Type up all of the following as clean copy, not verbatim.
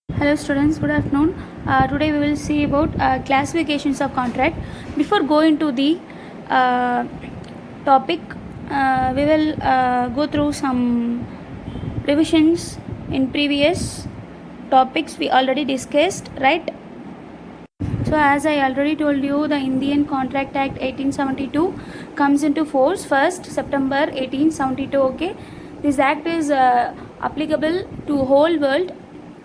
Hello students, good afternoon. Today we will see about classifications of contract. Before going to the topic, we will go through some revisions in previous topics we already discussed, right? So as I already told you, the Indian Contract Act 1872 comes into force 1st September 1872. Okay, this act is applicable to whole world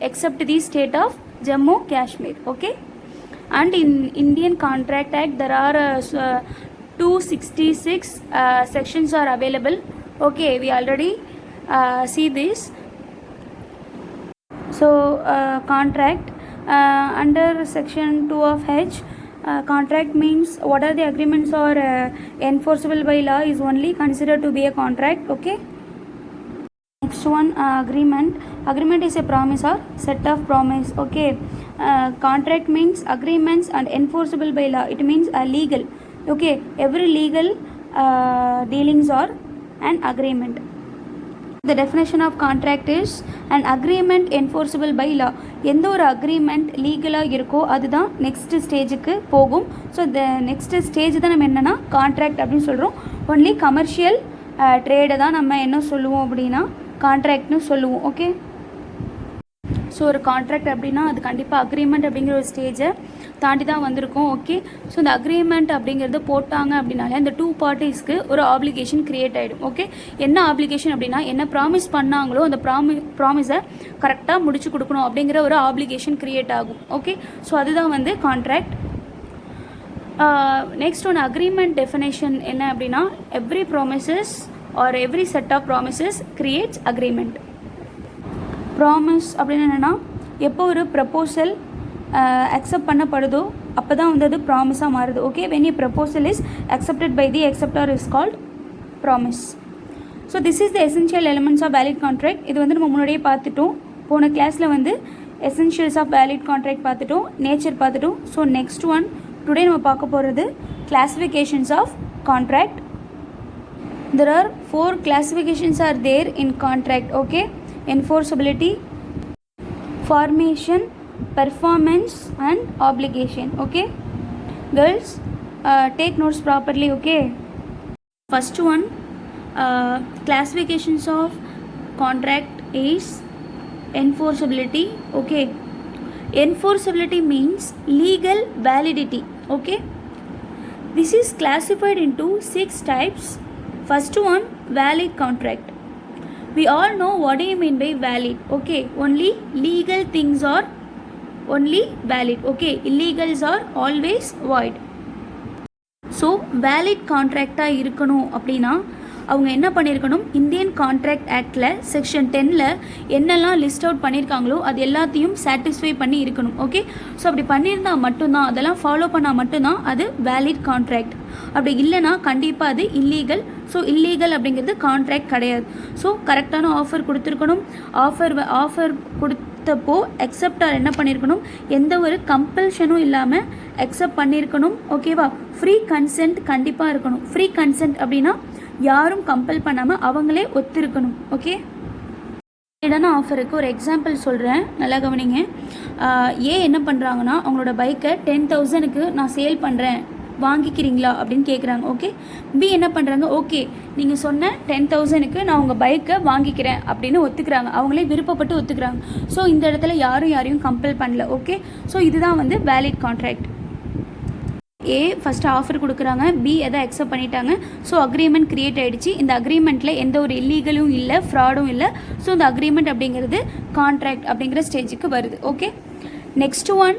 except the state of Jammu Kashmir. Okay, and in Indian Contract Act there are 266 sections are available. Okay, we already see this. So contract under section 2 of H, contract means what are the agreements or enforceable by law is only considered to be a contract. Okay, next one, agreement is a promise or set of promise. Okay, contract means agreements and enforceable by law, it means a legal. Okay, every legal dealings are an agreement. The definition of contract is an agreement enforceable by law. எந்த ஒரு agreement லீகலாக இருக்கோ அதுதான் next ஸ்டேஜுக்கு போகும். So இந்த next stage தான் நம்ம என்னென்னா கான்ட்ராக்ட் அப்படின்னு சொல்கிறோம். ஒன்லி கமர்ஷியல் ட்ரேடை தான் நம்ம என்ன சொல்லுவோம் அப்படின்னா கான்ட்ராக்ட்னு சொல்லுவோம். ஓகே, ஸோ ஒரு கான்ட்ராக்ட் அப்படின்னா அது கண்டிப்பாக அக்ரிமெண்ட் அப்படிங்கிற ஒரு ஸ்டேஜை தாண்டி தான் வந்திருக்கும். ஓகே, ஸோ இந்த அக்ரிமெண்ட் அப்படிங்கிறது போட்டாங்க அப்படின்னாலே அந்த டூ பார்ட்டிஸ்க்கு ஒரு ஆப்ளிகேஷன் க்ரியேட் ஆகிடும். ஓகே, என்ன ஆப்ளிகேஷன் அப்படின்னா என்ன ப்ராமிஸ் பண்ணாங்களோ அந்த ப்ராமிஸை கரெக்டாக முடிச்சு கொடுக்கணும் அப்படிங்கிற ஒரு ஆப்ளிகேஷன் க்ரியேட் ஆகும். ஓகே, ஸோ அதுதான் வந்து contract. Next one agreement definition என்ன அப்படின்னா every promises are every set of promises creates agreement. Promise அப்படின்னு என்னென்னா எப்போ ஒரு ப்ரப்போசல் அக்செப்ட் பண்ணப்படுதோ அப்போ தான் வந்து அது ப்ராமிஸாக மாறுது. Okay, when a proposal is accepted by the acceptor is called promise. So this is the essential elements of valid contract. இது வந்து நம்ம முன்னாடியே பார்த்துட்டோம். போன கிளாஸில் வந்து எசென்ஷியல்ஸ் ஆஃப் வேலிட் கான்ட்ராக்ட் பார்த்துட்டோம், நேச்சர் பார்த்துட்டோம். ஸோ நெக்ஸ்ட் ஒன் டுடே நம்ம பார்க்க போகிறது classifications of contract. There are 4 classifications are there in contract. Okay, enforceability, formation, performance and obligation. Okay girls, take notes properly. Okay, first one, classifications of contract is enforceability. Okay, enforceability means legal validity. Okay, this is classified into 6 types. First one, valid contract. We all know what do you mean by valid. Okay, only legal things are only valid. Okay, illegals are always void. So valid கான்ட்ராக்டாக இருக்கணும் அப்படின்னா அவங்க என்ன பண்ணியிருக்கணும், Indian contract ஆக்டில் section 10ல் என்னெல்லாம் list out பண்ணியிருக்காங்களோ அது எல்லாத்தையும் சாட்டிஸ்ஃபை பண்ணி இருக்கணும். ஓகே, ஸோ அப்படி பண்ணியிருந்தால் மட்டும்தான், அதெல்லாம் ஃபாலோ பண்ணால் மட்டும்தான் அது வேலிட் கான்ட்ராக்ட். அப்படி இல்லைனா கண்டிப்பாக அது இல்லீகல். ஸோ இல்லீகல் அப்படிங்கிறது கான்ட்ராக்ட் கிடையாது. ஸோ கரெக்டான ஆஃபர் கொடுத்துருக்கணும். ஆஃபர் கொடுத்தப்போ அக்செப்டார் என்ன பண்ணியிருக்கணும், எந்த ஒரு கம்பல்ஷனும் இல்லாமல் அக்செப்ட் பண்ணியிருக்கணும். ஓகேவா, ஃப்ரீ கன்சென்ட் கண்டிப்பாக இருக்கணும். ஃப்ரீ கன்சென்ட் அப்படின்னா யாரும் கம்பல் பண்ணாமல் அவங்களே ஒத்துருக்கணும். ஓகே, இடான ஆஃபருக்கு ஒரு எக்ஸாம்பிள் சொல்கிறேன், நல்லா கவனிங்க. என்ன பண்ணுறாங்கன்னா அவங்களோட பைக்கை 10,000க்கு நான் சேல் பண்ணுறேன், வாங்கிக்கிறீங்களா அப்படின்னு கேட்குறாங்க. ஓகே, பி என்ன பண்ணுறாங்க, ஓகே நீங்கள் சொன்ன 10,000க்கு நான் உங்கள் பைக்கை வாங்கிக்கிறேன் அப்படின்னு ஒத்துக்கிறாங்க. அவங்களே விருப்பப்பட்டு ஒத்துக்கிறாங்க. ஸோ இந்த இடத்துல யாரையும் கம்பல் பண்ணல. ஓகே, ஸோ இதுதான் வந்து வேலிட் கான்ட்ராக்ட். ஏ ஃபஸ்ட்டு ஆஃபர் கொடுக்குறாங்க, பி எதை அக்செப்ட் பண்ணிட்டாங்க. ஸோ அக்ரிமெண்ட் க்ரியேட் ஆகிடுச்சு. இந்த அக்ரிமெண்ட்டில் எந்த ஒரு இல்லீகலும் இல்லை, ஃப்ராடும் இல்லை. ஸோ இந்த அக்ரிமெண்ட் அப்படிங்கிறது கான்ட்ராக்ட் அப்படிங்கிற ஸ்டேஜுக்கு வருது. Okay, next one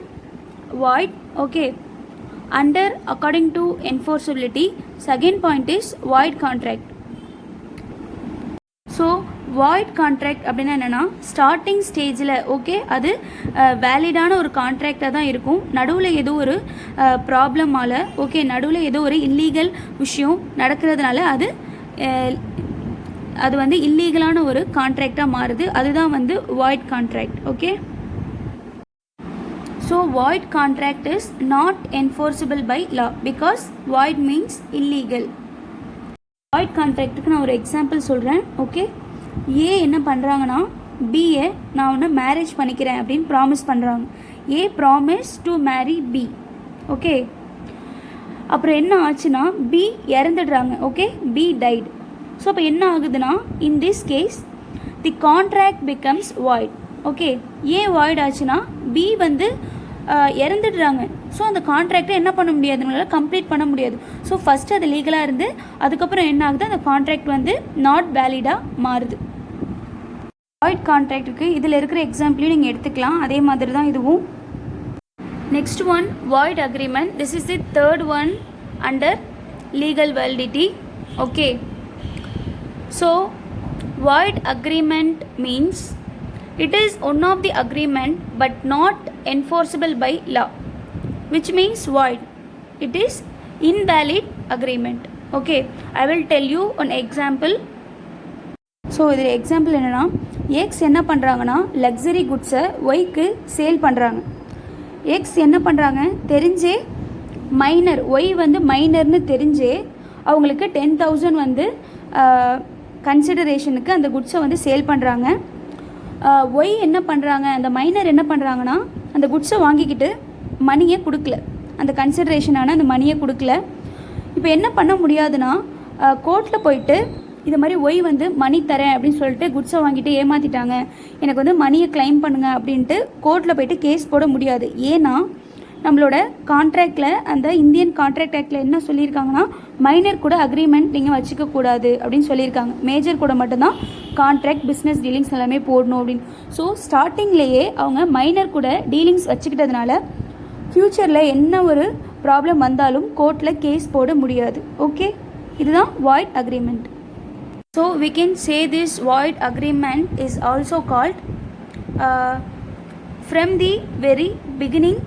void. Okay, under according to enforceability, second point is void contract. So void contract அப்படின்னா என்னென்னா ஸ்டார்டிங் ஸ்டேஜில் ஓகே அது வேலிடான ஒரு கான்ட்ராக்டாக தான் இருக்கும். நடுவில் ஏதோ ஒரு ப்ராப்ளமால் ஓகே நடுவில் ஏதோ ஒரு இல்லீகல் விஷயம் நடக்கிறதுனால அது வந்து இல்லீகலான ஒரு கான்ட்ராக்டாக மாறுது. அதுதான் வந்து void contract. Okay, so void contract is not enforceable by law because void means illegal. void contractக்கு நான் ஒரு எக்ஸாம்பிள் சொல்கிறேன். ஓகே, என்ன பண்ணுறாங்கன்னா பியை நான் ஒன்று மேரேஜ் பண்ணிக்கிறேன் அப்படின்னு ப்ராமிஸ் பண்ணுறாங்க. A promise to marry B. Okay, அப்புறம் என்ன ஆச்சுன்னா பி இறந்துடுறாங்க. Okay, B died. ஸோ அப்போ என்ன ஆகுதுன்னா in this case the contract becomes void. Okay, ஏன் வாய்ட் ஆச்சுன்னா பி வந்து இறந்துடுறாங்க. ஸோ அந்த கான்ட்ராக்டை என்ன பண்ண முடியாதுனால கம்ப்ளீட் பண்ண முடியாது. ஸோ ஃபஸ்ட்டு அது லீகலாக இருந்து அதுக்கப்புறம் என்ன ஆகுது, அந்த கான்ட்ராக்ட் வந்து நாட் வேலிடாக மாறுது. வாய்ட் கான்ட்ராக்டுக்கு இதில் இருக்கிற எக்ஸாம்பிளையும் நீங்கள் எடுத்துக்கலாம். அதே மாதிரி தான் இதுவும். Next one void agreement. This is the third one under legal validity. Okay, so void agreement means it is one of the agreement but not enforceable by law, which means void. It is invalid agreement. Okay, I will tell you an example. So இதில் example என்னென்னா, X என்ன பண்ணுறாங்கன்னா luxury குட்ஸை ஒய்க்கு sale பண்ணுறாங்க. X என்ன பண்ணுறாங்க, தெரிஞ்சே minor, Y வந்து மைனர்னு தெரிஞ்சே அவங்களுக்கு 10,000 வந்து கன்சிடரேஷனுக்கு அந்த குட்ஸை வந்து சேல் பண்ணுறாங்க. ஒய் என்ன பண்ணுறாங்க, அந்த மைனர் என்ன பண்ணுறாங்கன்னா அந்த குட்ஸை வாங்கிக்கிட்டு மணியை கொடுக்கல, அந்த கன்சிடரேஷனான அந்த மணியை கொடுக்கல. இப்போ என்ன பண்ண முடியாதுன்னா கோர்ட்டில் போயிட்டு இது மாதிரி ஒய் வந்து மணி தரேன் அப்படின்னு சொல்லிட்டு குட்ஸை வாங்கிட்டு ஏமாற்றிட்டாங்க, எனக்கு வந்து மணியை கிளைம் பண்ணுங்க அப்படின்ட்டு கோர்ட்டில் போயிட்டு கேஸ் போட முடியாது. ஏன்னா நம்மளோட கான்ட்ராக்டில், அந்த இந்தியன் கான்ட்ராக்ட் ஆக்டில் என்ன சொல்லியிருக்காங்கன்னா மைனர் கூட அக்ரிமெண்ட் நீங்கள் வச்சுக்கக்கூடாது அப்படின்னு சொல்லியிருக்காங்க. மேஜர் கூட மட்டும்தான் கான்ட்ராக்ட், பிஸ்னஸ் டீலிங்ஸ் எல்லாமே போடணும் அப்படின்னு. ஸோ ஸ்டார்டிங்லேயே அவங்க மைனர் கூட டீலிங்ஸ் வச்சுக்கிட்டதுனால ஃப்யூச்சரில் என்ன ஒரு ப்ராப்ளம் வந்தாலும் கோர்ட்டில் கேஸ் போட முடியாது. ஓகே, இதுதான் void agreement. So we can say this void agreement is also called from the very beginning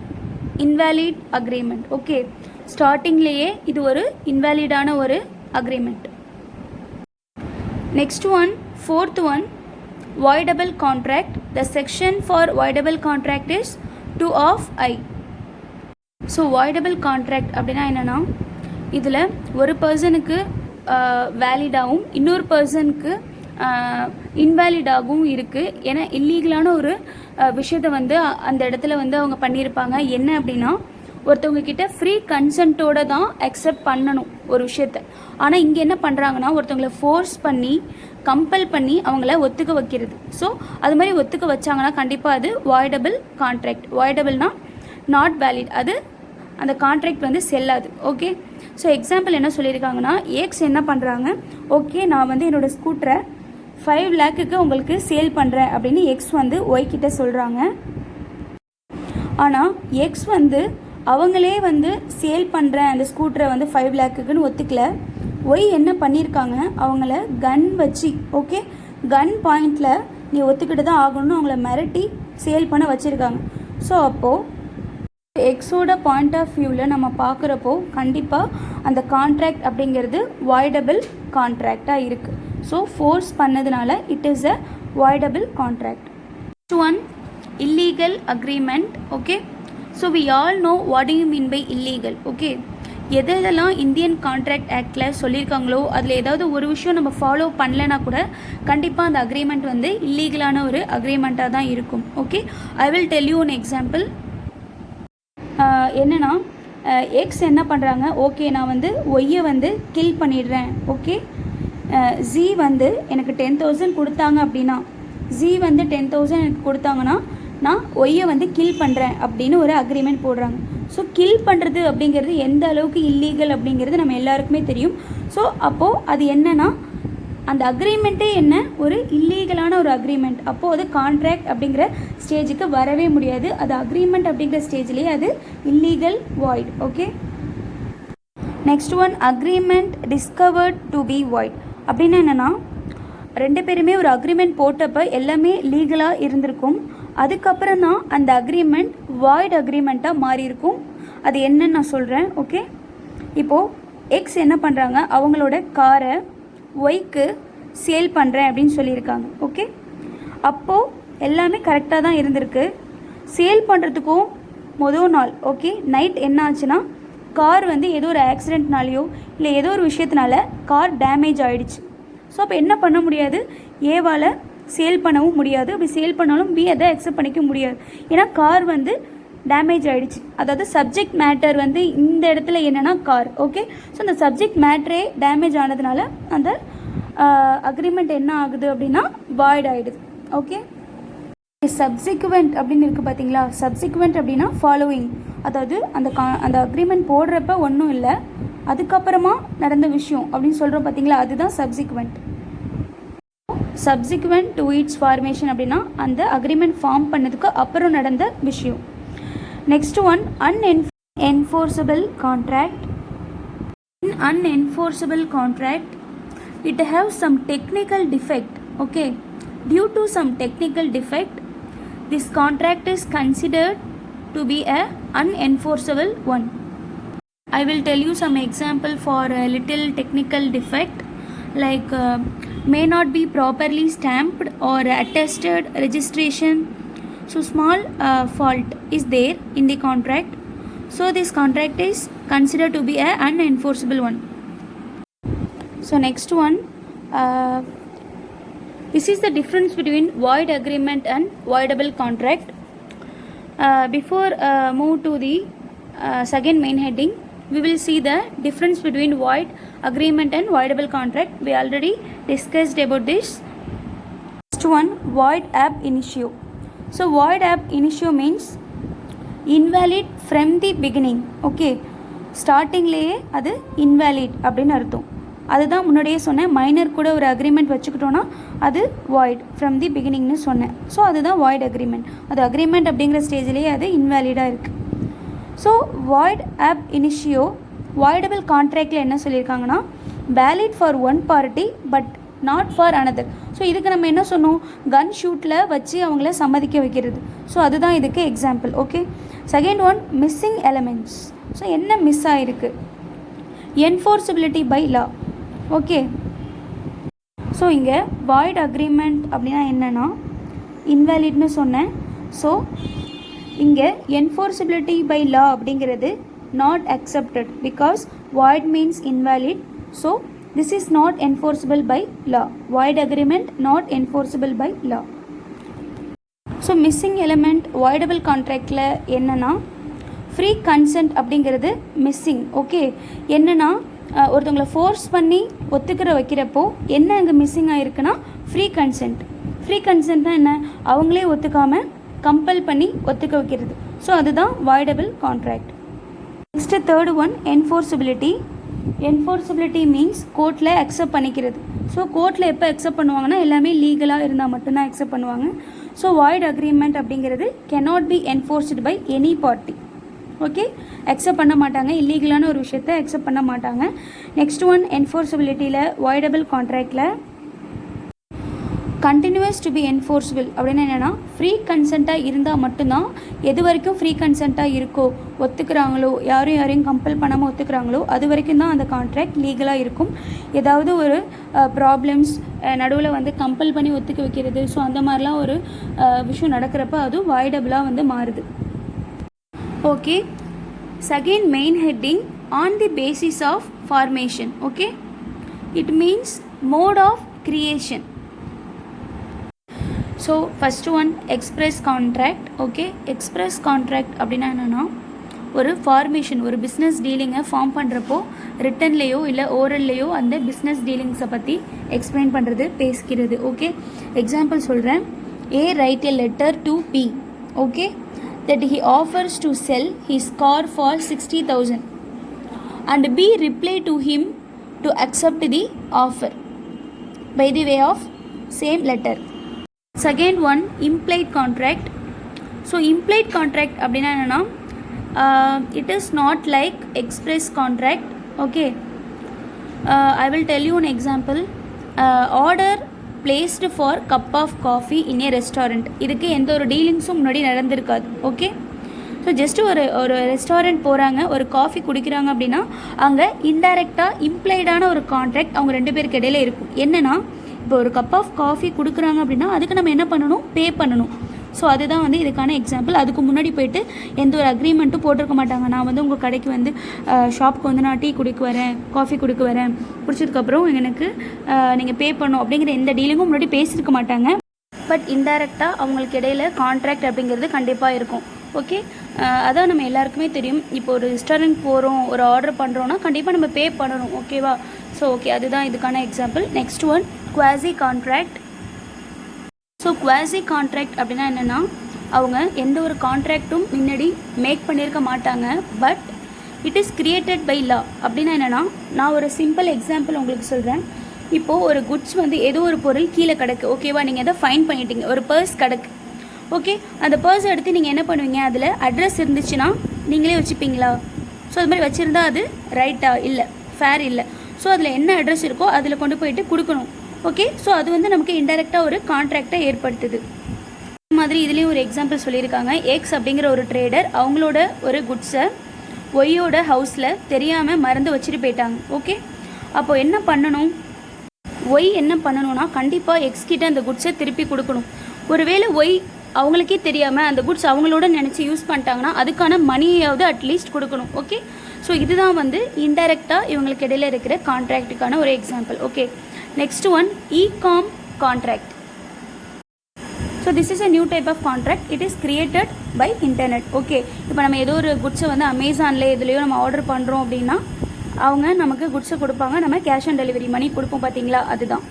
invalid agreement. Okay, ஸ்டார்டிங்லேயே இது ஒரு இன்வாலிடான ஒரு agreement. Next one, fourth one, voidable contract. The section for voidable contract is 2 of I. So voidable contract அப்படின்னா என்னென்னா, இதில் ஒரு பர்சனுக்கு வேலிடாகவும் இன்னொரு பர்சனுக்கு இன்வேலிடாகவும் இருக்குது. ஏன்னா இல்லீகலான ஒரு விஷயத்தை வந்து அந்த இடத்துல வந்து அவங்க பண்ணியிருப்பாங்க. என்ன அப்படின்னா, ஒருத்தவங்க கிட்ட ஃப்ரீ கன்சென்ட்டோடு தான் அக்செப்ட் பண்ணணும் ஒரு விஷயத்த. ஆனால் இங்கே என்ன பண்ணுறாங்கன்னா ஒருத்தவங்களை ஃபோர்ஸ் பண்ணி கம்பல் பண்ணி அவங்கள ஒத்துக்க வைக்கிறது. ஸோ அது மாதிரி ஒத்துக்க வச்சாங்கன்னா கண்டிப்பாக அது வாய்டபிள் கான்ட்ராக்ட். வாய்டபிள்னா நாட் வேலிட், அது அந்த கான்ட்ராக்ட் வந்து செல்லாது. ஓகே, ஸோ எக்ஸாம்பிள் என்ன சொல்லியிருக்காங்கன்னா, எக்ஸ் என்ன பண்ணுறாங்க, ஓகே நான் வந்து என்னோடய ஸ்கூட்டரை 5 lakhக்கு உங்களுக்கு சேல் பண்ணுறேன் அப்படின்னு எக்ஸ் வந்து ஒய் கிட்ட சொல்கிறாங்க. ஆனால் எக்ஸ் வந்து அவங்களே வந்து சேல் பண்ணுறேன் அந்த ஸ்கூட்டரை வந்து 5 lakhக்குன்னு ஒத்துக்கல. ஒய் என்ன பண்ணியிருக்காங்க, அவங்கள கன் வச்சு, ஓகே கன் பாயிண்டில் நீ ஒத்துக்கிட்டு தான் ஆகணும்னு அவங்கள மிரட்டி சேல் பண்ண வச்சுருக்காங்க. ஸோ அப்போது எக்ஸோட பாயிண்ட் ஆஃப் வியூவில் நம்ம பார்க்குறப்போ கண்டிப்பாக அந்த கான்ட்ராக்ட் அப்படிங்கிறது வாய்டபிள் கான்ட்ராக்டாக இருக்குது. ஸோ ஃபோர்ஸ் பண்ணதுனால it is a voidable contract. Next one, illegal agreement. Okay, so we all know what you mean by illegal. Okay, எதெல்லாம் இந்தியன் கான்ட்ராக்ட் ஆக்டில் சொல்லியிருக்காங்களோ அதில் ஏதாவது ஒரு விஷயம் நம்ம ஃபாலோ பண்ணலைன்னா கூட கண்டிப்பாக அந்த அக்ரிமெண்ட் வந்து இல்லீகலான ஒரு அக்ரிமெண்ட்டாக தான் இருக்கும். Okay, I will tell you one example. என்னென்னா எக்ஸ் என்ன பண்ணுறாங்க, ஓகே நான் வந்து ஒய்யை வந்து கில் பண்ணிடுறேன். ஓகே, ஜி வந்து எனக்கு 10,000 கொடுத்தாங்க அப்படின்னா, ஜி வந்து 10,000 எனக்கு கொடுத்தாங்கன்னா நான் ஒய்யை வந்து கில் பண்ணுறேன் அப்படின்னு ஒரு அக்ரிமெண்ட் போடுறாங்க. ஸோ கில் பண்ணுறது அப்படிங்கிறது எந்த அளவுக்கு இல்லீகல் அப்படிங்கிறது நம்ம எல்லாருக்குமே தெரியும். ஸோ அப்போது அது என்னென்னா அந்த அக்ரிமெண்ட்டே என்ன ஒரு இல்லீகலான ஒரு அக்ரிமெண்ட். அப்போது அது கான்ட்ராக்ட் அப்படிங்கிற ஸ்டேஜுக்கு வரவே முடியாது. அது அக்ரிமெண்ட் அப்படிங்கிற ஸ்டேஜ்லேயே அது illegal void. Okay, next one, agreement discovered to be void. அப்படின்னா என்னென்னா, 2 பேருமே ஒரு அக்ரிமெண்ட் போட்டப்போ எல்லாமே லீகலாக இருந்திருக்கும். அதுக்கப்புறம் தான் அந்த அக்ரிமெண்ட் வாய்ட் அக்ரிமெண்ட்டாக மாறி இருக்கும். அது என்னன்னு நான் சொல்கிறேன். ஓகே, இப்போது எக்ஸ் என்ன பண்ணுறாங்க, அவங்களோட காரை ஒய்க்கு சேல் பண்ணுறேன் அப்படின்னு சொல்லியிருக்காங்க. ஓகே, அப்போது எல்லாமே கரெக்டாக தான் இருந்திருக்கு. சேல் பண்ணுறதுக்கும் மொதல் நாள் ஓகே நைட் என்ன ஆச்சுன்னா, கார் வந்து ஏதோ ஒரு ஆக்சிடெண்ட்னாலேயோ இல்லை ஏதோ ஒரு விஷயத்தினால கார் டேமேஜ் ஆகிடுச்சு. ஸோ அப்போ என்ன பண்ண முடியாது, ஏவால் சேல் பண்ணவும் முடியாது. அப்படி சேல் பண்ணாலும் பி அதை அக்செப்ட் பண்ணிக்க முடியாது. ஏன்னா கார் வந்து டேமேஜ் ஆகிடுச்சு. அதாவது சப்ஜெக்ட் மேட்டர் வந்து இந்த இடத்துல என்னென்னா கார். ஓகே, ஸோ அந்த சப்ஜெக்ட் மேட்டரே டேமேஜ் ஆனதுனால அந்த அக்ரிமெண்ட் என்ன ஆகுது அப்படின்னா வாய்ட் ஆகிடுது. ஓகே, சப்சிக்வெண்ட் அப்படின்னு இருக்குது பார்த்தீங்களா. சப்சிக்வெண்ட் அப்படின்னா ஃபாலோவிங், அதாவது அந்த அக்ரிமெண்ட் போடுறப்ப ஒன்றும் இல்லை, அதுக்கப்புறமா நடந்த விஷயம் அப்படின்னு சொல்கிறோம் பார்த்தீங்களா, அதுதான் subsequent. Subsequent to it's formation அப்படின்னா அந்த அக்ரிமெண்ட் ஃபார்ம் பண்ணதுக்கு அப்புறம் நடந்த விஷயம். Next one, unenforceable contract. In unenforceable contract, it have some technical defect. Okay, due to some technical defect, this contract is considered to be a unenforceable one. I will tell you some example for a little technical defect, like may not be properly stamped or attested registration. So small fault is there in the contract, so this contract is considered to be a unenforceable one. So next one, this is the difference between void agreement and voidable contract. Before move to the second main heading, we will see the difference between void agreement and voidable contract. We already discussed about this. Next one, void ab initio. So void ab initio means invalid from the beginning. Okay, ஸ்டார்டிங்லேயே அது invalid அப்படின்னு அர்த்தம். அதுதான் முன்னாடியே சொன்னேன், minor கூட ஒரு agreement வச்சுக்கிட்டோன்னா அது வாய்ட் ஃப்ரம் தி பிகினிங்னு சொன்னேன். ஸோ அதுதான் வாய்ட் அக்ரிமெண்ட். அது அக்ரிமெண்ட் அப்படிங்கிற ஸ்டேஜ்லேயே அது இன்வேலிடாக இருக்குது. ஸோ வாய்ட் ஆப் இனிஷியோ வாய்டபிள் கான்ட்ராக்டில் என்ன சொல்லியிருக்காங்கன்னா, valid for one party but not for another. So இதுக்கு நம்ம என்ன சொன்னோம், கன் ஷூட்டில் வச்சு அவங்கள சம்மதிக்க வைக்கிறது. ஸோ அதுதான் இதுக்கு example. Okay, second one, missing elements. So என்ன மிஸ் ஆகிருக்கு, என்ஃபோர்ஸபிலிட்டி பை லா. ஓகே, ஸோ இங்கே வாய்ட் அக்ரிமெண்ட் அப்படின்னா என்னென்னா இன்வேலிட்னு சொன்னேன். ஸோ இங்கே என்ஃபோர்ஸபிலிட்டி பை லா அப்படிங்கிறது not accepted because void means invalid. So this is not enforceable by law. Void agreement not enforceable by law. So missing element voidable contractல என்னன்னா free consent அப்படிங்கிறது missing. Okay, என்னன்னா ஒருத்தவங்களை ஃபோர்ஸ் பண்ணி ஒத்துக்கிற வைக்கிறப்போ என்ன அங்கே மிஸ்ஸிங் ஆகிருக்குன்னா ஃப்ரீ கன்சென்ட். ஃப்ரீ கன்சென்ட்னா என்ன, அவங்களே ஒத்துக்காமல் கம்பல் பண்ணி ஒத்துக்க வைக்கிறது. ஸோ அதுதான் voidable contract. Next third one, enforceability. Enforceability means கோர்ட்டில் அக்செப்ட் பண்ணிக்கிறது. ஸோ கோர்ட்டில் எப்போ அக்செப்ட் பண்ணுவாங்கன்னா எல்லாமே லீகலாக இருந்தால் மட்டும்தான் அக்செப்ட் பண்ணுவாங்க. ஸோ வாய்ட் அக்ரிமெண்ட் அப்படிங்கிறது cannot be enforced by any party. Okay, accept பண்ண மாட்டாங்க, இல்லீகலான ஒரு விஷயத்தை அக்செப்ட் பண்ண மாட்டாங்க. நெக்ஸ்ட் ஒன், என்ஃபோர்ஸபிலிட்டியில் வாய்டபிள் கான்ட்ராக்டில் கண்டினியூஸ் டு பி என்ஃபோர்ஸபிள் அப்படின்னு என்னென்னா ஃப்ரீ கன்சென்ட்டாக இருந்தால் மட்டும்தான், எது வரைக்கும் ஃப்ரீ கன்சென்ட்டாக இருக்கோ, ஒத்துக்கிறாங்களோ, யாரையும் கம்பல் பண்ணாமல் ஒத்துக்கிறாங்களோ அது வரைக்கும் தான் அந்த கான்ட்ராக்ட் லீகலாக இருக்கும். ஏதாவது ஒரு ப்ராப்ளம்ஸ் நடுவில் வந்து கம்பல் பண்ணி ஒத்துக்க வைக்கிறது, ஸோ அந்த மாதிரிலாம் ஒரு விஷயம் நடக்கிறப்ப அது வாய்டபிளாக வந்து மாறுது. Okay, second main heading, on the basis of formation. Okay, it means mode of creation. So first one, express contract. Okay, express contract அப்படின்னா என்னென்னா ஒரு ஃபார்மேஷன், ஒரு பிஸ்னஸ் டீலிங்கை ஃபார்ம் பண்ணுறப்போ ரிட்டன்லேயோ இல்லை ஓரல்லையோ அந்த பிஸ்னஸ் டீலிங்ஸை பற்றி எக்ஸ்பிளைன் பண்ணுறது, பேசிக்கிறது. ஓகே, எக்ஸாம்பிள் சொல்கிறேன். A write a letter to B. Okay, that he offers to sell his car for 60,000 and B reply to him to accept the offer by the way of same letter. Second one, implied contract. So implied contract அப்படின்னா என்னன்னா it is not like express contract. Okay, I will tell you an example. Order placed for cup of coffee in a restaurant. இதுக்கு எந்த ஒரு டீலிங்ஸும் முன்னாடி நடந்திருக்காது. Okay, so just ஒரு restaurant போகிறாங்க, ஒரு காஃபி குடிக்கிறாங்க அப்படின்னா அங்கே இன்டைரக்டாக இம்ப்ளைடான ஒரு கான்ட்ராக்ட் அவங்க ரெண்டு பேருக்கு இடையில இருக்கும். என்னென்னா இப்போ ஒரு கப் ஆஃப் காஃபி கொடுக்குறாங்க அப்படின்னா அதுக்கு நம்ம என்ன பண்ணணும், பே பண்ணணும். ஸோ அதுதான் வந்து இதுக்கான எக்ஸாம்பிள். அதுக்கு முன்னாடி போயிட்டு எந்த ஒரு அக்ரிமெண்ட்டும் போட்டிருக்க மாட்டாங்க. நான் வந்து உங்கள் கடைக்கு வந்து ஷாப்புக்கு வந்து நான் டீ குடிக்க வரேன், காஃபி குடிக்க வரேன், குடிச்சதுக்கப்புறம் எனக்கு நீங்கள் பே பண்ணணும் அப்படிங்கிற எந்த டீலிங்கும் முன்னாடி பேசியிருக்க மாட்டாங்க. பட் இன்டைரக்டாக அவங்களுக்கு இடையில கான்ட்ராக்ட் அப்படிங்கிறது கண்டிப்பாக இருக்கும். ஓகே, அதான் நம்ம எல்லாருக்குமே தெரியும். இப்போ ஒரு ரெஸ்டாரண்ட் போகிறோம், ஒரு ஆர்டர் பண்ணுறோன்னா கண்டிப்பாக நம்ம பே பண்ணணும். ஓகேவா? ஸோ ஓகே, அதுதான் இதுக்கான example. Next one quasi contract. So quasi contract அப்படின்னா என்னென்னா, அவங்க எந்த ஒரு கான்ட்ராக்டும் முன்னாடி மேக் பண்ணியிருக்க மாட்டாங்க, but it is created by law. அப்படின்னா என்னென்னா, நான் ஒரு சிம்பிள் எக்ஸாம்பிள் உங்களுக்கு சொல்கிறேன். இப்போது ஒரு குட்ஸ் வந்து ஏதோ ஒரு பொருள் கீழே கிடக்கு. ஓகேவா? நீங்கள் எதை ஃபைன் பண்ணிட்டீங்க, ஒரு பர்ஸ் கிடக்கு. ஓகே, அந்த பர்ஸ் எடுத்து நீங்கள் என்ன பண்ணுவீங்க, அதில் அட்ரஸ் இருந்துச்சுன்னா நீங்களே வச்சுப்பீங்களா? ஸோ அது மாதிரி வச்சுருந்தா அது ரைட்டா? இல்லை, ஃபேர் இல்லை. ஸோ அதில் என்ன அட்ரஸ் இருக்கோ அதில் கொண்டு போயிட்டு கொடுக்கணும். ஓகே, ஸோ அது வந்து நமக்கு இன்டெரக்டாக ஒரு கான்ட்ராக்டை ஏற்படுத்துது. இது மாதிரி இதுலேயும் ஒரு எக்ஸாம்பிள் சொல்லியிருக்காங்க. எக்ஸ் அப்படிங்கிற ஒரு ட்ரேடர் அவங்களோட ஒரு குட்ஸை ஒய்யோட ஹவுஸில் தெரியாமல் மறந்து வச்சுட்டு போயிட்டாங்க. ஓகே, அப்போது என்ன பண்ணணும்? ஒய் என்ன பண்ணணும்னா, கண்டிப்பாக எக்ஸ் கிட்ட அந்த குட்ஸை திருப்பி கொடுக்கணும். ஒருவேளை ஒய் அவங்களுக்கே தெரியாமல் அந்த குட்ஸ் அவங்களோட நினச்சி யூஸ் பண்ணிட்டாங்கன்னா அதுக்கான மணியாவது அட்லீஸ்ட் கொடுக்கணும். ஓகே, ஸோ இதுதான் வந்து இன்டைரக்டாக இவங்களுக்கு இடையில இருக்கிற கான்ட்ராக்டுக்கான ஒரு example. Okay, next one e com contract. So this is a new type of contract. It is created by internet. Okay, இப்போ நம்ம ஏதோ ஒரு குட்ஸை வந்து அமேசானில் இதுலேயோ நம்ம ஆர்டர் பண்ணுறோம் அப்படின்னா அவங்க நமக்கு குட்ஸை கொடுப்பாங்க, நம்ம கேஷ் ஆன் டெலிவரி மணி கொடுப்போம். பார்த்தீங்களா? அதுதான்.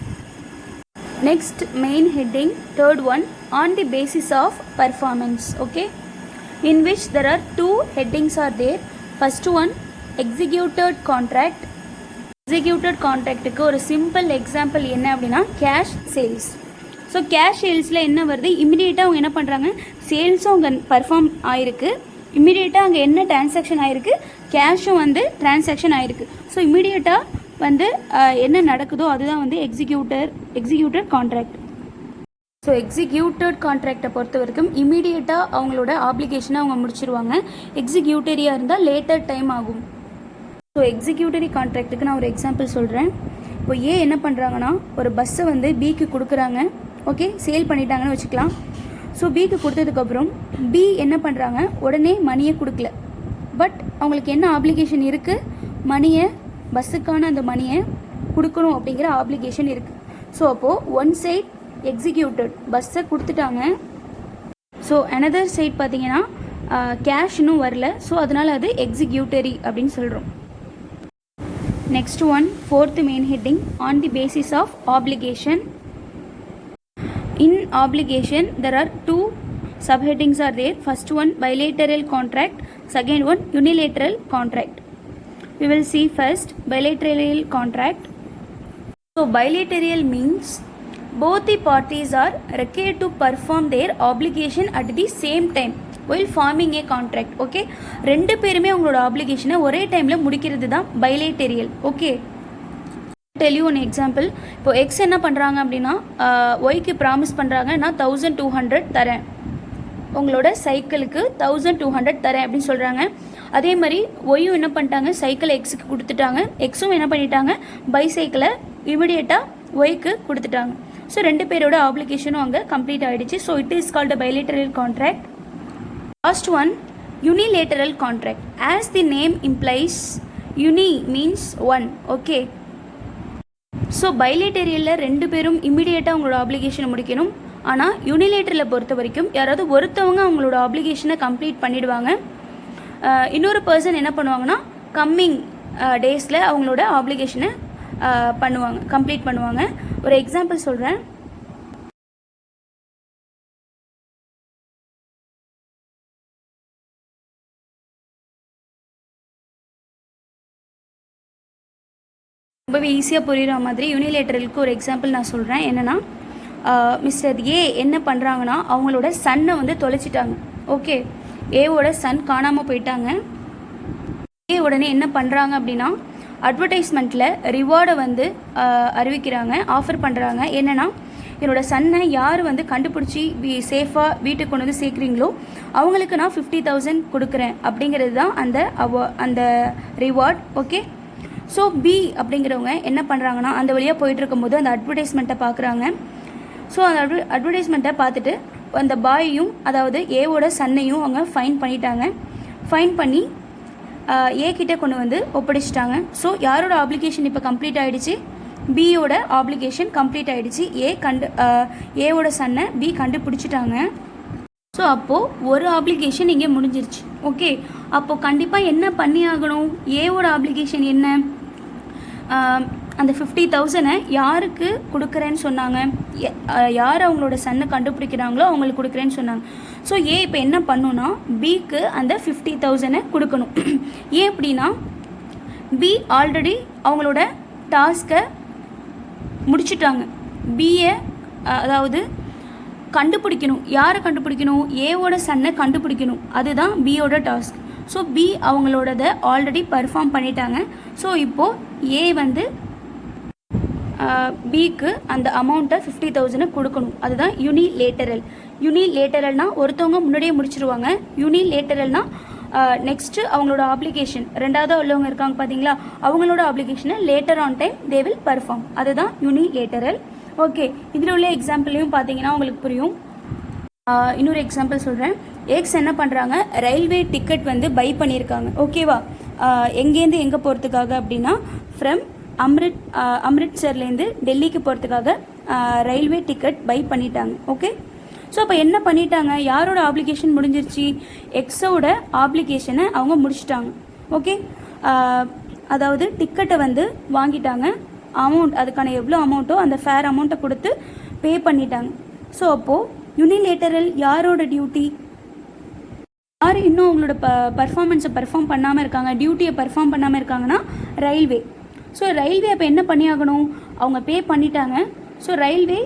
Next main heading, third one, on the basis of performance. Okay, in which there are two headings are there. First one executed contract. Executed கான்ட்ராக்டுக்கு ஒரு சிம்பிள் எக்ஸாம்பிள் என்ன அப்படின்னா கேஷ் சேல்ஸ். ஸோ கேஷ் சேல்ஸில் என்ன வருது, இமிடியேட்டாக அவங்க என்ன பண்ணுறாங்க, சேல்ஸும் அவங்க பர்ஃபார்ம் ஆகிருக்கு, இமிடியேட்டாக அங்கே என்ன டிரான்சாக்ஷன் ஆகிருக்கு, கேஷும் வந்து டிரான்சாக்ஷன் ஆகிருக்கு. ஸோ இமிடியேட்டாக வந்து என்ன நடக்குதோ அதுதான் வந்து எக்ஸிக்யூட்டட் கான்ட்ராக்ட். ஸோ எக்ஸிக்யூட்டட் கான்ட்ராக்டை பொறுத்த வரைக்கும் இமீடியட்டாக அவங்களோட ஆப்ளிகேஷனை அவங்க முடிச்சிருவாங்க. எக்ஸிக்யூட்டரியாக இருந்தால் லேட்டர் டைம் ஆகும். ஸோ எக்ஸிக்யூட்டரி கான்ட்ராக்ட்டுக்கு நான் ஒரு எக்ஸாம்பிள் சொல்கிறேன். இப்போ ஏ என்ன பண்ணுறாங்கன்னா, ஒரு பஸ்ஸை வந்து பிக்கு கொடுக்குறாங்க. ஓகே, சேல் பண்ணிட்டாங்கன்னு வச்சுக்கலாம். ஸோ பிக்கு கொடுத்ததுக்கப்புறம் பி என்ன பண்ணுறாங்க, உடனே மணியை கொடுக்கல. பட் அவங்களுக்கு என்ன ஆப்ளிகேஷன் இருக்குது, மணியை, பஸ்ஸுக்கான அந்த மணியை கொடுக்கணும் அப்படிங்கிற ஆப்ளிகேஷன் இருக்குது. ஸோ அப்போது ஒன் சைட் எக்ஸிக்யூட்டட், பஸ்ஸை கொடுத்துட்டாங்க. ஸோ அனதர் சைட் பார்த்தீங்கன்னா கேஷ் இன்னும் வரல. ஸோ அதனால் அது எக்ஸிக்யூட்டரி அப்படின்னு சொல்கிறோம். Next one, fourth main heading, on the basis of obligation. In obligation there are two subheadings are there. First one bilateral contract, second one unilateral contract. We will see first bilateral contract. So bilateral means both the parties are required to perform their obligation at the same time while forming a contract. Okay, ரெண்டு பேருமே அவங்களோட ஆப்ளிகேஷனை ஒரே டைமில் முடிக்கிறது தான் bilateral. Okay, tell you one example. இப்போ X என்ன பண்ணுறாங்க அப்படின்னா, ஒய்க்கு ப்ராமிஸ் பண்ணுறாங்க, நான் 1200 தரேன், உங்களோட சைக்கிளுக்கு 1200 தரேன் அப்படின்னு சொல்கிறாங்க. அதே மாதிரி ஒய்யும் என்ன பண்ணிட்டாங்க, சைக்கிளை எக்ஸுக்கு கொடுத்துட்டாங்க. எக்ஸும் என்ன பண்ணிட்டாங்க, பைசைக்கிளை இமிடியேட்டாக ஒய்க்கு கொடுத்துட்டாங்க. ஸோ ரெண்டு பேரோட ஆப்ளிகேஷனும் அங்கே கம்ப்ளீட் ஆகிடுச்சு. So it is called a bilateral contract. Last one, unilateral contract. As the name implies, uni means one. Okay, so பைலேட்டரியலில் ரெண்டு பேரும் இம்மிடியேட்டாக அவங்களோட ஆப்ளிகேஷனை முடிக்கணும். ஆனால் யூனிலேட்டரில் பொறுத்த வரைக்கும் யாராவது ஒருத்தவங்க அவங்களோட ஆப்ளிகேஷனை கம்ப்ளீட் பண்ணிவிடுவாங்க. இன்னொரு பர்சன் என்ன பண்ணுவாங்கன்னா, கம்மிங் டேஸில் அவங்களோட ஆப்ளிகேஷனை கம்ப்ளீட் பண்ணுவாங்க. ஒரு எக்ஸாம்பிள் சொல்கிறேன். ரொம்பவே ஈஸியாக புரிகிற மாதிரி யூனிலேட்டரலுக்கு ஒரு எக்ஸாம்பிள் நான் சொல்கிறேன். என்னென்னா, மிஸ்டர் ஏ என்ன பண்ணுறாங்கன்னா, அவங்களோட சன்னை வந்து தொலைச்சிட்டாங்க. ஓகே, ஏவோட சன் காணாமல் போயிட்டாங்க. ஏ உடனே என்ன பண்ணுறாங்க அப்படின்னா, அட்வர்டைஸ்மெண்ட்டில் ரிவார்டை வந்து அறிவிக்கிறாங்க, ஆஃபர் பண்ணுறாங்க. என்னென்னா, என்னோடய சன்னை யார் வந்து கண்டுபிடிச்சி சேஃபாக வீட்டுக்கு கொண்டு வந்து சேர்க்குறீங்களோ அவங்களுக்கு நான் 50,000 கொடுக்குறேன் அப்படிங்கிறது தான் அந்த ரிவார்ட். ஓகே, ஸோ பி அப்படிங்கிறவங்க என்ன பண்ணுறாங்கன்னா, அந்த வழியாக போயிட்டுருக்கும்போது அந்த அட்வர்டைஸ்மெண்ட்டை பார்க்குறாங்க. ஸோ அந்த அட்வர்டைஸ்மெண்ட்டை பார்த்துட்டு அந்த பாயையும், அதாவது ஏவோட சன்னையும் அவங்க ஃபைன் பண்ணிட்டாங்க. ஃபைன் பண்ணி ஏ கிட்டே கொண்டு வந்து ஒப்படைச்சிட்டாங்க. ஸோ யாரோட ஆப்ளிகேஷன் இப்போ கம்ப்ளீட் ஆகிடுச்சு, பியோட ஆப்ளிகேஷன் கம்ப்ளீட் ஆகிடுச்சு. ஏவோட சன்னை பி கண்டுபிடிச்சிட்டாங்க. ஸோ அப்போது ஒரு ஆப்ளிகேஷன் இங்கே முடிஞ்சிருச்சு. ஓகே, அப்போது கண்டிப்பாக என்ன பண்ணி ஆகணும்? ஏவோட ஆப்ளிகேஷன் என்ன? அந்த 50,000 யாருக்கு கொடுக்குறேன்னு சொன்னாங்க? யார் அவங்களோட சன்னை கண்டுபிடிக்கிறாங்களோ அவங்களுக்கு கொடுக்குறேன்னு சொன்னாங்க. ஸோ ஏ இப்போ என்ன பண்ணுன்னா பிக்கு அந்த 50,000 கொடுக்கணும். ஏன் அப்படின்னா பி ஆல்ரெடி அவங்களோட டாஸ்க்கை முடிச்சுட்டாங்க. பியை அதாவது கண்டுபிடிக்கணும். யாரை கண்டுபிடிக்கணும்? ஏவோட சன்னை கண்டுபிடிக்கணும். அதுதான் பியோட டாஸ்க். ஸோ பி அவங்களோடதை ஆல்ரெடி பர்ஃபார்ம் பண்ணிட்டாங்க. ஸோ இப்போது ஏ வந்து பிக்கு அந்த அமௌண்ட்டை 50,000 கொடுக்கணும். அதுதான் யூனிலேட்டரல். யூனிலேட்டரல்னால் ஒருத்தவங்க முன்னாடியே முடிச்சிருவாங்க. யூனிலேட்டரல்னால் நெக்ஸ்ட்டு அவங்களோட ஆப்ளிகேஷன் ரெண்டாவதாக உள்ளவங்க இருக்காங்க பார்த்தீங்களா, அவங்களோட ஆப்ளிகேஷனை later on time they will perform. அதுதான் யூனிலேட்டரல். ஓகே, இதில் உள்ள எக்ஸாம்பிளையும் பார்த்தீங்கன்னா உங்களுக்கு புரியும். இன்னொரு எக்ஸாம்பிள் சொல்கிறேன். எக்ஸ் என்ன பண்ணுறாங்க, ரயில்வே டிக்கெட் வந்து பை பண்ணியிருக்காங்க. ஓகேவா, எங்கேருந்து எங்கே போகிறதுக்காக அப்படின்னா ஃப்ரம் அம்ரிட்சர்லேருந்து டெல்லிக்கு போகிறதுக்காக ரயில்வே டிக்கெட் பை பண்ணிட்டாங்க. ஓகே, ஸோ அப்போ என்ன பண்ணிட்டாங்க, யாரோட ஆப்ளிகேஷன் முடிஞ்சிருச்சு? எக்ஸோட ஆப்ளிகேஷனை அவங்க முடிச்சிட்டாங்க. ஓகே, அதாவது டிக்கெட்டை வந்து வாங்கிட்டாங்க. அமௌண்ட் அதுக்கான எவ்வளோ அமௌண்ட்டோ அந்த ஃபேர் அமௌண்ட்டை கொடுத்து பே பண்ணிட்டாங்க. ஸோ அப்போது யூனிலேட்டரல் யாரோட டியூட்டி? யார் இன்னும் அவங்களோட பர்ஃபார்மன்ஸை பர்ஃபார்ம் பண்ணாமல் இருக்காங்க, டியூட்டியை பர்ஃபார்ம் பண்ணாமல் இருக்காங்கன்னா ரயில்வே. ஸோ ரயில்வே அப்போ என்ன பண்ணியாகணும்? அவங்க பே பண்ணிட்டாங்க. ஸோ ரயில்வே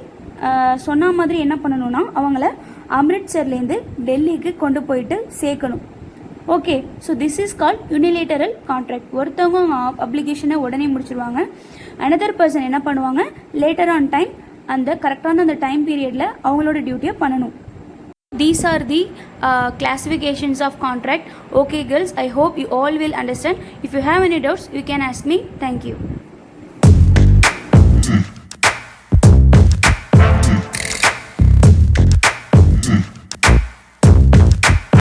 சொன்ன மாதிரி என்ன பண்ணணும்னா அவங்கள அம்ரிட்சர்லேருந்து டெல்லிக்கு கொண்டு போயிட்டு சேர்க்கணும். Okay, so this is called unilateral contract. ஒருத்தவங்க அவங்க அப்ளிகேஷனை உடனே முடிச்சிருவாங்க. அனதர் பர்சன் என்ன பண்ணுவாங்க, லேட்டர் ஆன் டைம் அந்த கரெக்டான அந்த டைம் பீரியடில் அவங்களோட டியூட்டியை பண்ணணும். These are the classifications of contract. Okay girls, I hope you all will understand. If you have any doubts, you can ask me. Thank you.